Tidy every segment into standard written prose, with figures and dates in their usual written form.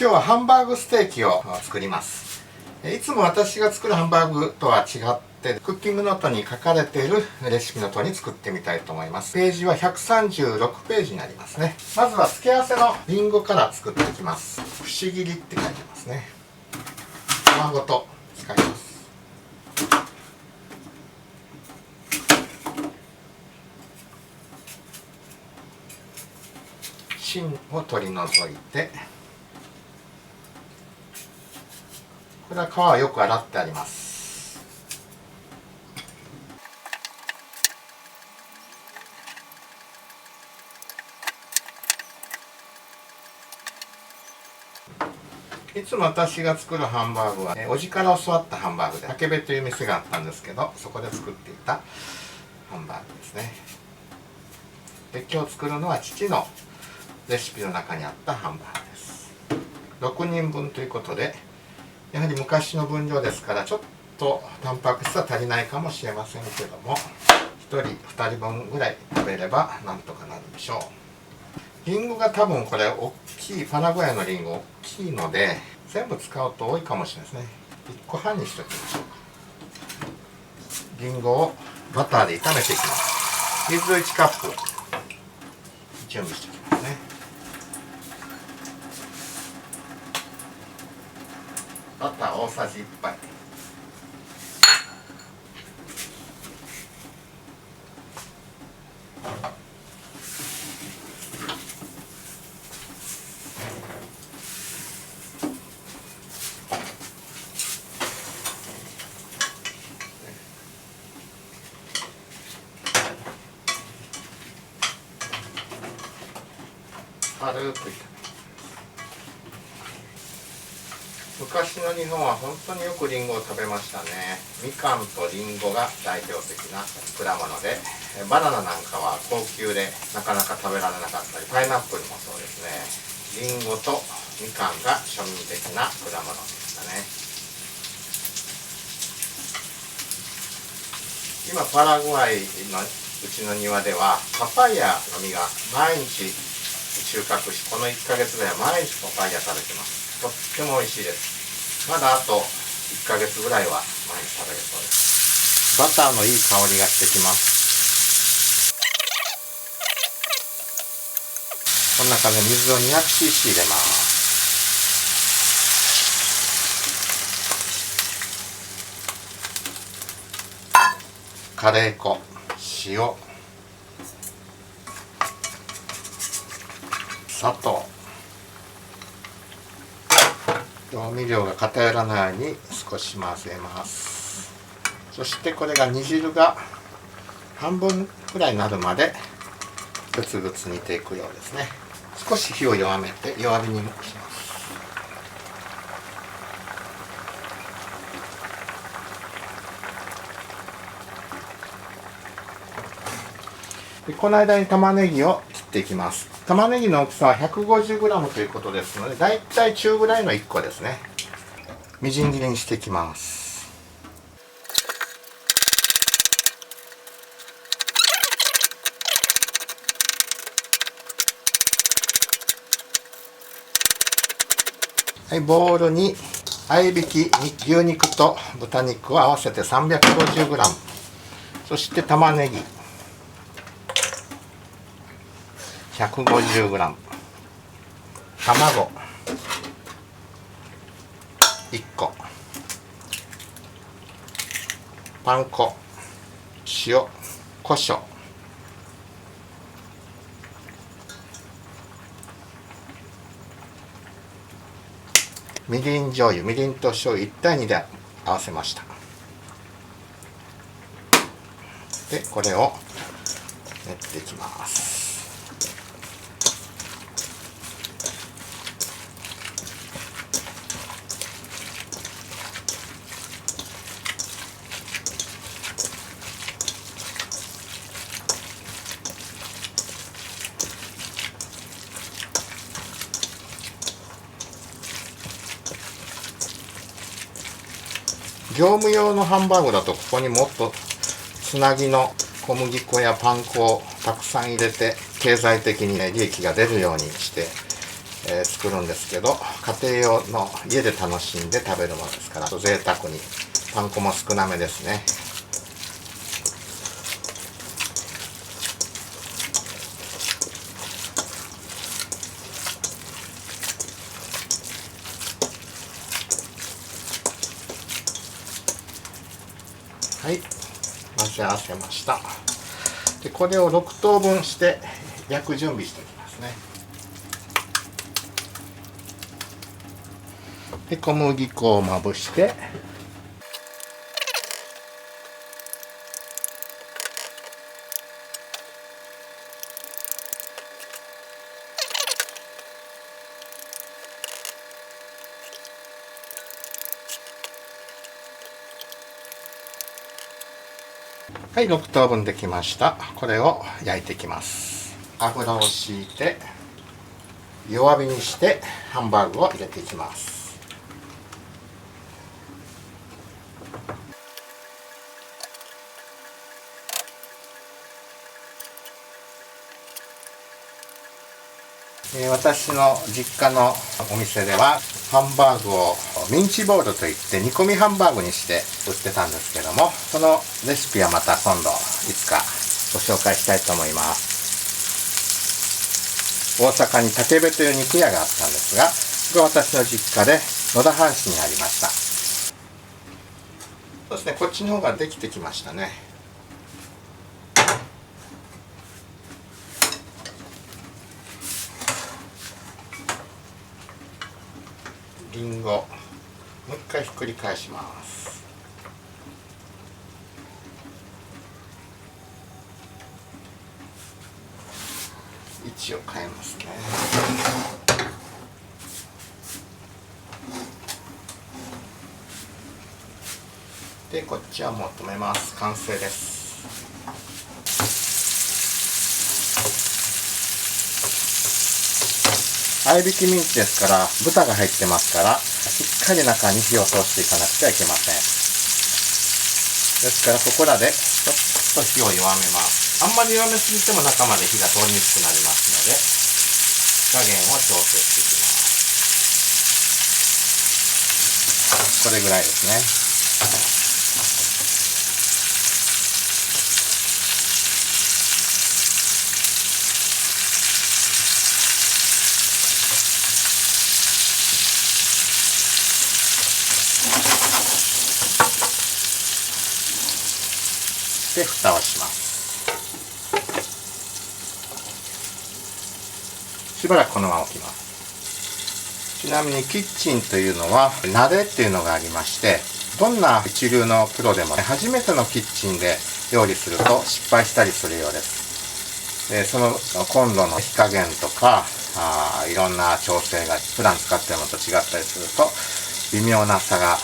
今日はハンバーグステーキを作ります。いつも私が作るハンバーグとは違ってクッキングノートに書かれているレシピの通り作ってみたいと思います。ページは136ページになりますね。まずは付け合わせのリンゴから作っていきます。くし切りって書いてますね。皮ごと使います。芯を取り除いて、これは皮はよく洗ってあります。いつも私が作るハンバーグは、おじから教わったハンバーグで竹部という店があったんですけど、そこで作っていたハンバーグですね。で、今日作るのは父のレシピの中にあったハンバーグです。6人分ということで、やはり昔の分量ですからちょっとタンパク質は足りないかもしれませんけども、1人2人分ぐらい食べればなんとかなるでしょう。リンゴが多分これ大きい、パラグアイのリンゴ大きいので全部使うと多いかもしれないですね。1個半にしておきましょうか。リンゴをバターで炒めていきます。水1カップ準備しておきますね。バター大さじ1杯、軽く炒め、昔の日本は本当によくリンゴを食べましたね。みかんとリンゴが代表的な果物で、バナナなんかは高級でなかなか食べられなかったり、パイナップルもそうですね。リンゴとみかんが庶民的な果物でしたね。今パラグアイのうちの庭ではパパイヤの実が毎日収穫し、この1ヶ月ぐらい毎日パパイヤ食べてます。とっても美味しいです。まだあと1ヶ月ぐらいは毎日食べれそうです。バターのいい香りがしてきます。この中で水を 200cc 入れます。カレー粉、塩、砂糖、調味料が偏らないように少し混ぜます。そしてこれが煮汁が半分くらいになるまでグツグツ煮ていくようですね。少し火を弱めて弱火にします。でこの間に玉ねぎを切っていきます。玉ねぎの大きさは 150g ということですので、だいたい中ぐらいの1個ですね。みじん切りにしていきます。はい、ボウルに合いびき牛肉と豚肉を合わせて 350g、 そして玉ねぎ 150g、 卵1個、パン粉、塩、胡椒、みりん醤油、みりんと醤油1対2で合わせました。でこれを練っていきます。業務用のハンバーグだとここにもっとつなぎの小麦粉やパン粉をたくさん入れて経済的に利益が出るようにして作るんですけど、家庭用の家で楽しんで食べるものですから、贅沢にパン粉も少なめですね。はい、混ぜ合わせました。でこれを6等分して焼く準備しておきますね。で小麦粉をまぶして、はい、6等分できました。これを焼いていきます。油を敷いて弱火にしてハンバーグを入れていきます。私の実家のお店ではハンバーグをミンチボールといって煮込みハンバーグにして売ってたんですけども、そのレシピはまた今度いつかご紹介したいと思います。大阪に武部という肉屋があったんですが、これは私の実家で野田阪市にありました。そうですね、こっちの方ができてきましたね。りんごもう一回ひっくり返します。位置を変えますね。でこっちはもう止めます。完成です。合いびきミンチですから豚が入ってますから、しっかり中に火を通していかなくてはいけません。ですからここらでちょっと火を弱めます。あんまり弱めすぎても中まで火が通りにくくなりますので、火加減を調整していきます。これぐらいですね。で蓋をします。しばらくこのまま置きます。ちなみにキッチンというのは慣れっていうのがありまして、どんな一流のプロでも初めてのキッチンで料理すると失敗したりするようです。でそのコンロの火加減とかいろんな調整が普段使っているものと違ったりすると微妙な差が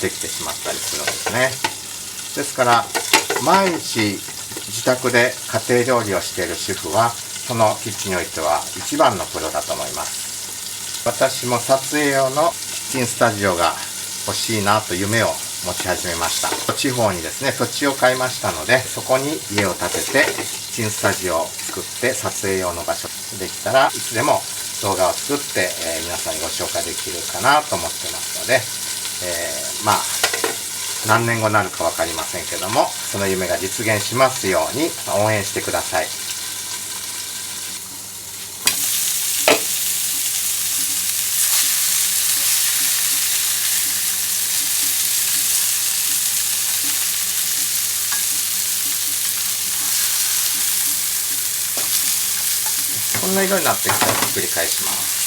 できてしまったりするんですね。ですから毎日自宅で家庭料理をしている主婦はそのキッチンにおいては一番のプロだと思います。私も撮影用のキッチンスタジオが欲しいなと夢を持ち始めました。地方にですね土地を買いましたので、そこに家を建ててキッチンスタジオを作って撮影用の場所できたらいつでも動画を作って、皆さんにご紹介できるかなと思ってますので、まあ何年後になるか分かりませんけども、その夢が実現しますように応援してください。こんな色になってきたらひっくり返します。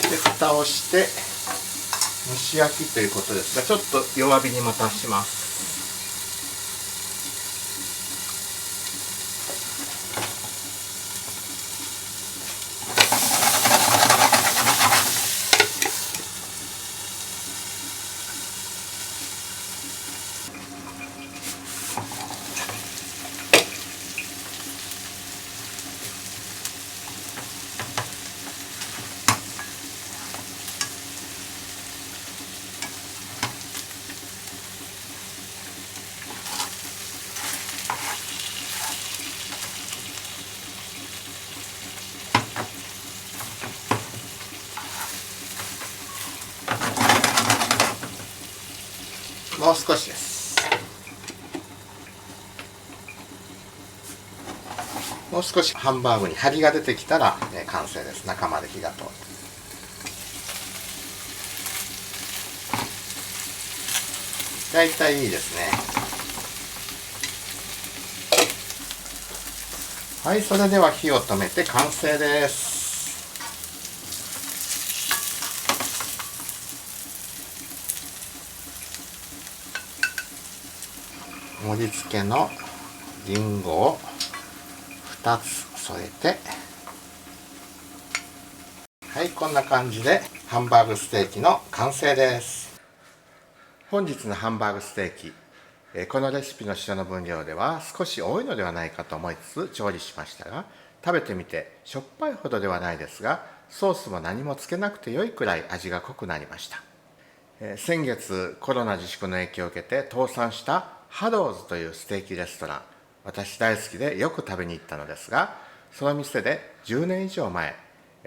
で蓋をして蒸し焼きということですが、ちょっと弱火にまたします。う少しです。もう少しハンバーグに張りが出てきたら、完成です。中まで火が通って。だいたいいいですね。はい、それでは火を止めて完成です。盛り付けのりんごを2つ添えて、はい、こんな感じでハンバーグステーキの完成です。本日のハンバーグステーキ、このレシピの下の分量では少し多いのではないかと思いつつ調理しましたが、食べてみてしょっぱいほどではないですが、ソースも何もつけなくて良いくらい味が濃くなりました。先月コロナ自粛の影響を受けて倒産したハローズというステーキレストラン、私大好きでよく食べに行ったのですが、その店で10年以上前、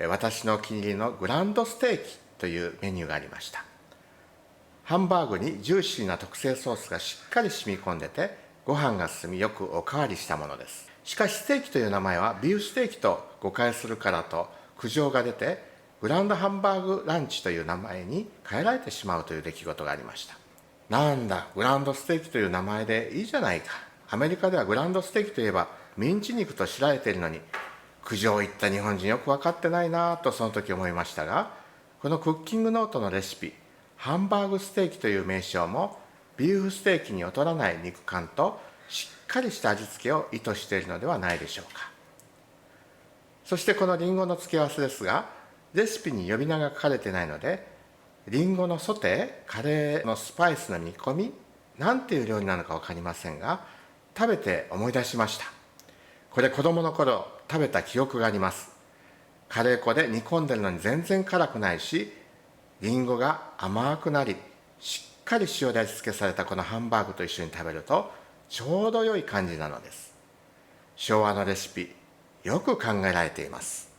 私のお気に入りのグランドステーキというメニューがありました。ハンバーグにジューシーな特製ソースがしっかり染み込んでて、ご飯が進みよくおかわりしたものです。しかしステーキという名前はビーフステーキと誤解するからと苦情が出て、グランドハンバーグランチという名前に変えられてしまうという出来事がありました。なんだ、グランドステーキという名前でいいじゃないか。アメリカではグランドステーキといえばミンチ肉と知られているのに、苦情を言った日本人よく分かってないなぁとその時思いましたが、このクッキングノートのレシピ、ハンバーグステーキという名称もビーフステーキに劣らない肉感としっかりした味付けを意図しているのではないでしょうか。そしてこのリンゴの付け合わせですが、レシピに呼び名が書かれていないので、リンゴのソテー、カレーのスパイスの煮込み、なんていう料理なのか分かりませんが、食べて思い出しました。これ子供の頃食べた記憶があります。カレー粉で煮込んでるのに全然辛くないし、リンゴが甘くなり、しっかり塩で味付けされたこのハンバーグと一緒に食べるとちょうど良い感じなのです。昭和のレシピ、よく考えられています。